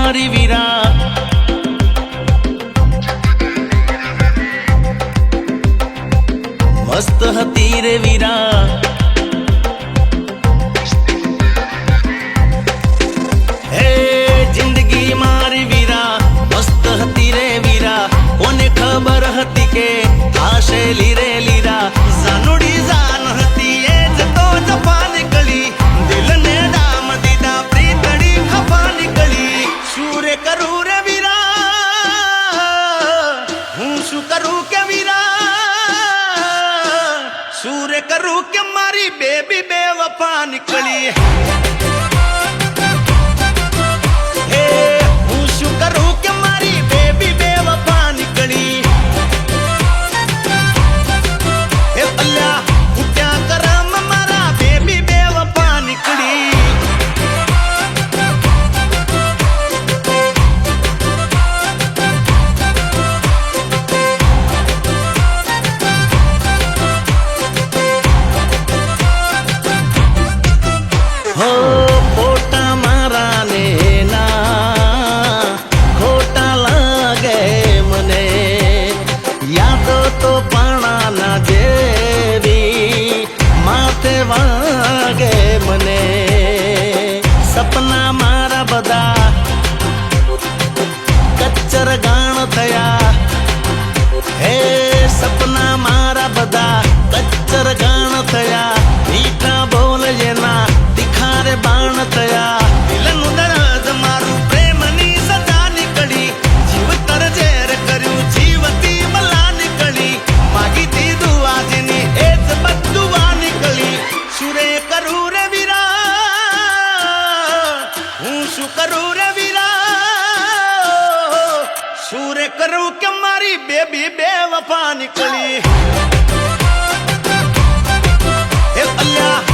મારી વીરા મસ્ત હતી રે વીરા હે જિંદગી મારી વીરા મસ્ત હતી રે વીરા કોને ખબર હતી કે થાશે લીરે લીરા જાનુડી જાન હતી એ જ તો જફા નીકળી દિલને ડામ દીધા પ્રીતડી ખફા નીકળી શું રે કરું રે વીરા હું શું કરું કે વીરા શું રે કરું કે મારી બેબી બેવફા નીકળી સપના મારા બધા કચ્ચર ગાણ થયા હે સપના મારા બધા કચ્ચર ગાણ થયા મીઠા બોલ જેના તિખારે બાણ થયા દિલનું દર્દ મારું પ્રેમની સજા નીકળી જીવતર ઝેર કર્યું જીવતી બલા નીકળી માગીતી દુઆ જેની એ જ બદુઆ નીકળી સુરે કરું રે વીરા હું શું કરું રે વીરા શું રે કરું કે મારી બેબી બેવફા નીકળી હે અલ્લાહ